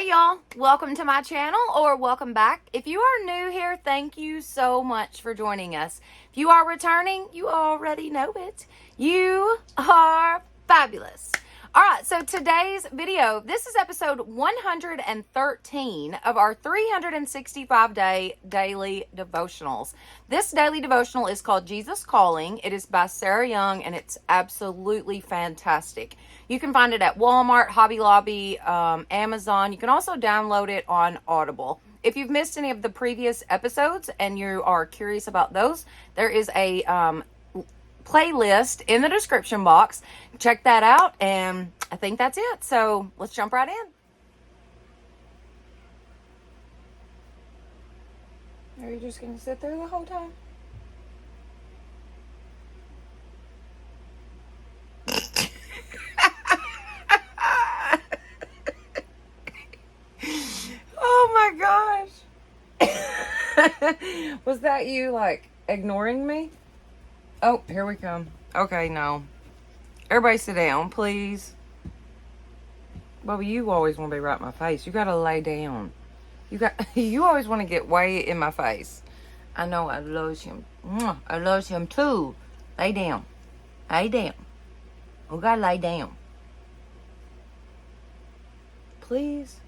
Hey y'all, welcome to my channel, or welcome back. If you are new here, thank you so much for joining us. If you are returning, you already know it. You are fabulous. All right, so today's video, this is episode 113 of our 365-day daily devotionals. This daily devotional is called Jesus Calling. It is by Sarah Young, and it's absolutely fantastic. You can find it at Walmart, Hobby Lobby, Amazon. You can also download it on Audible. If you've missed any of the previous episodes and you are curious about those, there is a playlist in the description box. Check that out, and I think that's it. So let's jump right in. Are you just gonna sit there the whole time? Oh my gosh. Was that you like ignoring me? Oh, here we come. Okay, no. Everybody sit down, please. Bubba, you always want to be right in my face. You gotta lay down. You always want to get way in my face. I know, I love him. I love him too. Lay down. Lay down. We gotta lay down. Please.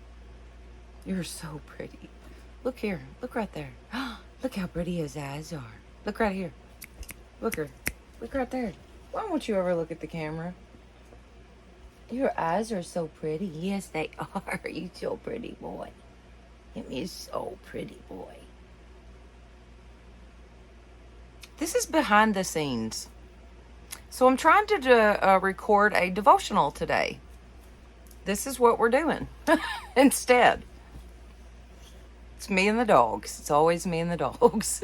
You're so pretty. Look here. Look right there. Look how pretty his eyes are. Look right here. Look right there. Why won't you ever look at the camera? Your eyes are so pretty. Yes, they are. You so pretty, boy. Him is so pretty, boy. This is behind the scenes. So I'm trying to record a devotional today. This is what we're doing instead. It's me and the dogs. It's always me and the dogs.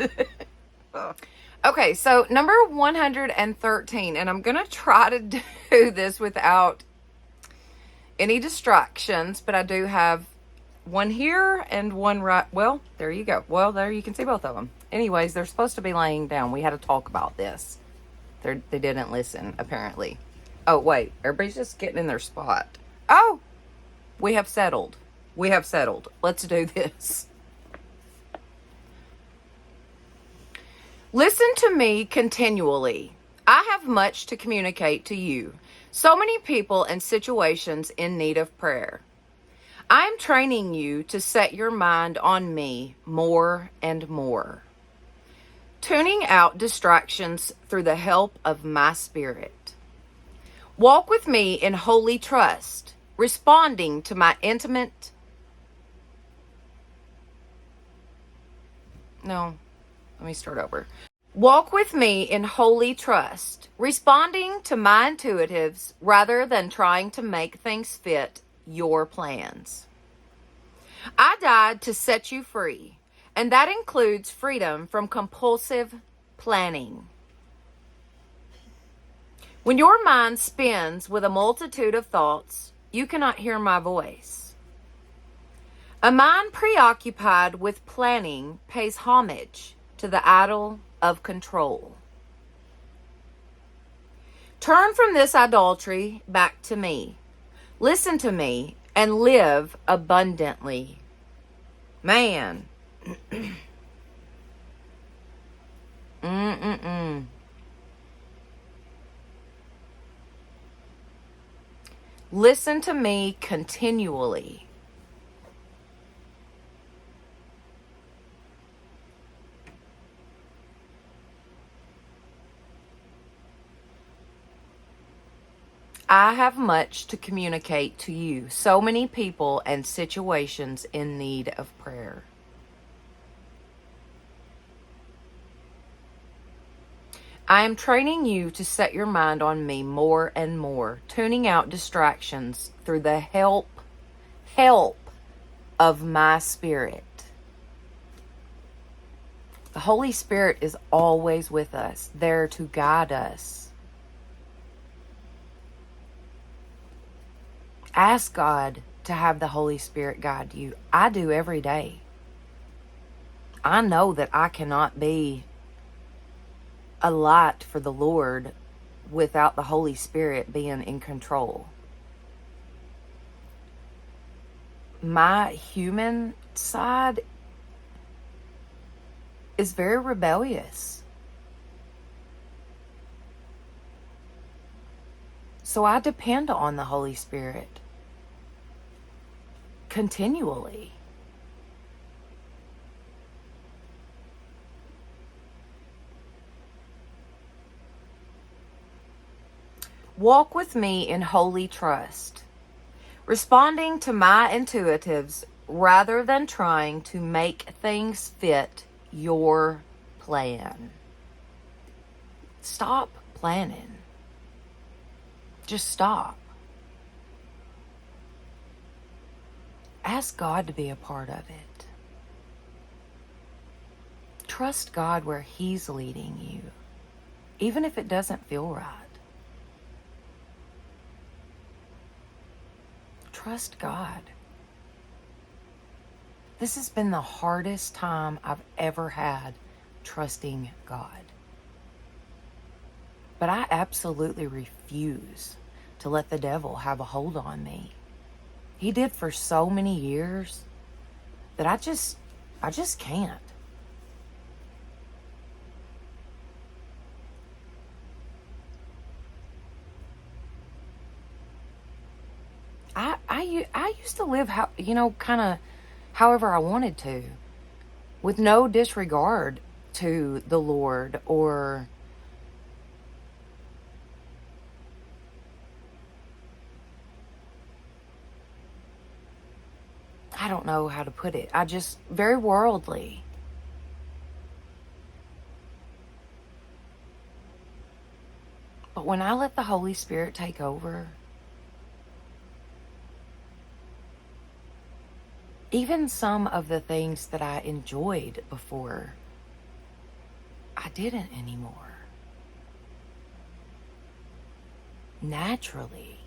Okay, so number 113, and I'm going to try to do this without any distractions, but I do have one here and one right. Well, there you go. Well, there you can see both of them. Anyways, they're supposed to be laying down. We had to talk about this. They didn't listen, apparently. Oh, wait. Everybody's just getting in their spot. Oh, we have settled. We have settled. Let's do this. Listen to me continually. I have much to communicate to you. So many people and situations in need of prayer. I am training you to set your mind on me more and more. Tuning out distractions through the help of my Spirit. Walk with me in holy trust, responding to my intimate... No. Let me start over. Walk with me in holy trust, responding to my intuitives rather than trying to make things fit your plans. I died to set you free, and that includes freedom from compulsive planning. When your mind spins with a multitude of thoughts, you cannot hear my voice. A mind preoccupied with planning pays homage to the idol of control. Turn from this idolatry back to me. Listen to me and live abundantly. Man. Listen to me continually. I have much to communicate to you. So many people and situations in need of prayer. I am training you to set your mind on me more and more, tuning out distractions through the help of my Spirit. The Holy Spirit is always with us, there to guide us. Ask God to have the Holy Spirit guide you. I do every day. I know that I cannot be a light for the Lord without the Holy Spirit being in control. my human side is very rebellious. So I depend on the Holy Spirit continually. Walk with me in holy trust, responding to my intuitives rather than trying to make things fit your plan. Stop planning. Just stop. Ask God to be a part of it. Trust God where He's leading you, even if it doesn't feel right. Trust God. This has been the hardest time I've ever had trusting God. But I absolutely refuse to let the devil have a hold on me. He did for so many years that I just can't. I used to live kind of however I wanted to, with no disregard to the Lord or I don't know how to put it. I just very worldly. But when I let the Holy Spirit take over, even some of the things that I enjoyed before, I didn't anymore. Naturally.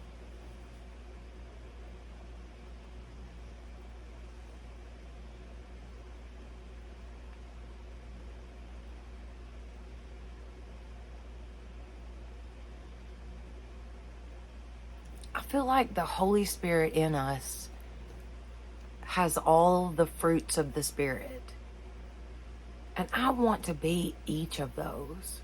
I feel like the Holy Spirit in us has all the fruits of the Spirit. And I want to be each of those.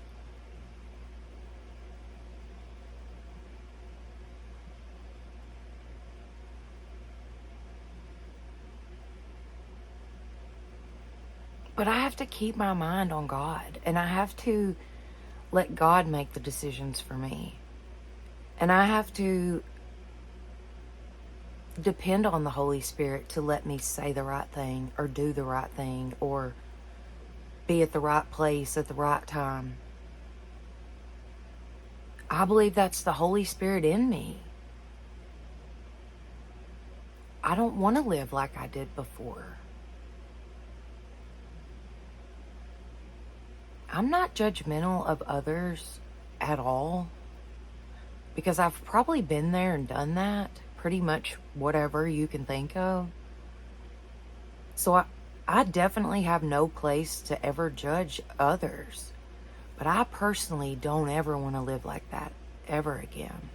But I have to keep my mind on God. And I have to let God make the decisions for me. And I have to depend on the Holy Spirit to let me say the right thing or do the right thing or be at the right place at the right time. I believe that's the Holy Spirit in me. I don't want to live like I did before. I'm not judgmental of others at all, because I've probably been there and done that, pretty much whatever you can think of. So I definitely have no place to ever judge others, but I personally don't ever want to live like that ever again.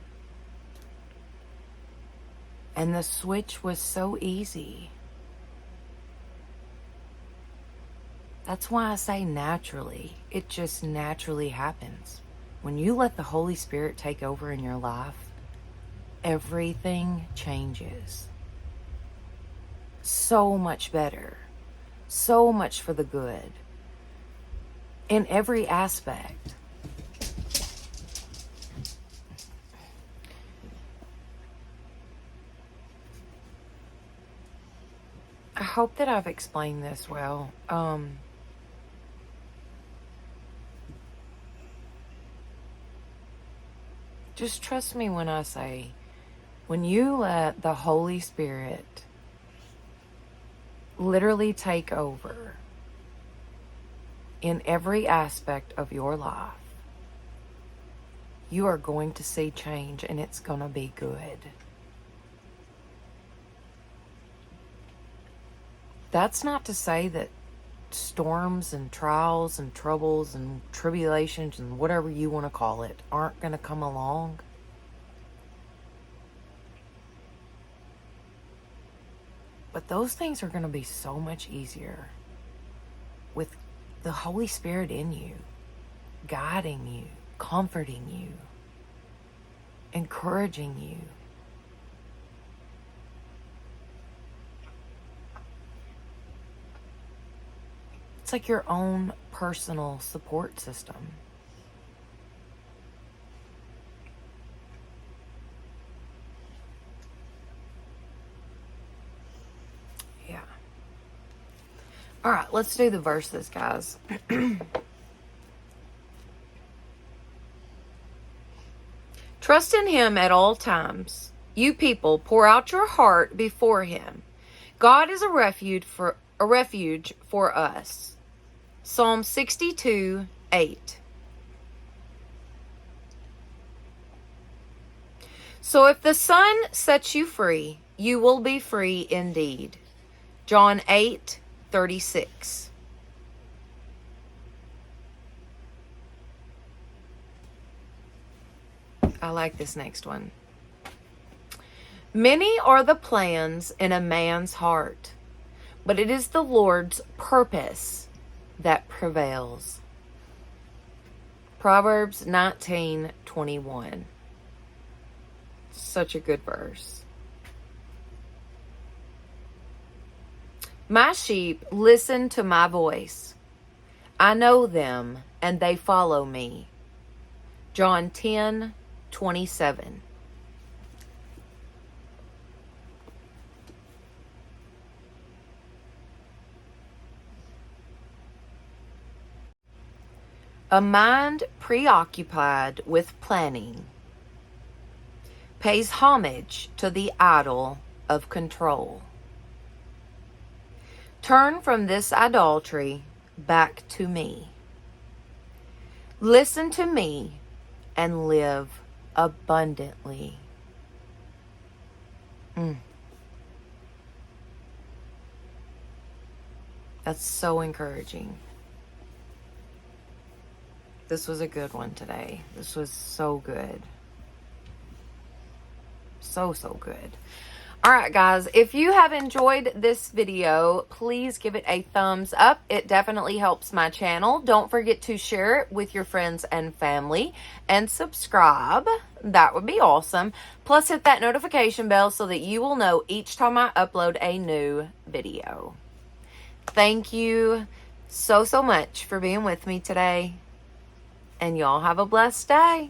And the switch was so easy. That's why I say naturally. It just naturally happens. When you let the Holy Spirit take over in your life, everything changes. So much better. So much for the good. In every aspect. I hope that I've explained this well. Just trust me when I say, when you let the Holy Spirit literally take over in every aspect of your life, you are going to see change, and it's going to be good. That's not to say that storms and trials and troubles and tribulations and whatever you want to call it aren't going to come along. But those things are going to be so much easier with the Holy Spirit in you, guiding you, comforting you, encouraging you. It's like your own personal support system. Yeah. All right, let's do the verses, guys. Trust in him at all times. You people, pour out your heart before him. God is a refuge for us. Psalm 62:8. So if the Son sets you free, you will be free indeed. John 8:36. I like this next one. Many are the plans in a man's heart, but it is the Lord's purpose that prevails. Proverbs 19:21. Such a good verse. My sheep listen to my voice. I know them, and they follow me. John 10:27. A mind preoccupied with planning pays homage to the idol of control. Turn from this idolatry back to me. Listen to me and live abundantly. That's so encouraging. This was a good one today. This was so good. So good. All right, guys, if you have enjoyed this video, please give it a thumbs up. It definitely helps my channel. Don't forget to share it with your friends and family and subscribe. That would be awesome. Plus, hit that notification bell so that you will know each time I upload a new video. Thank you so much for being with me today. And y'all have a blessed day.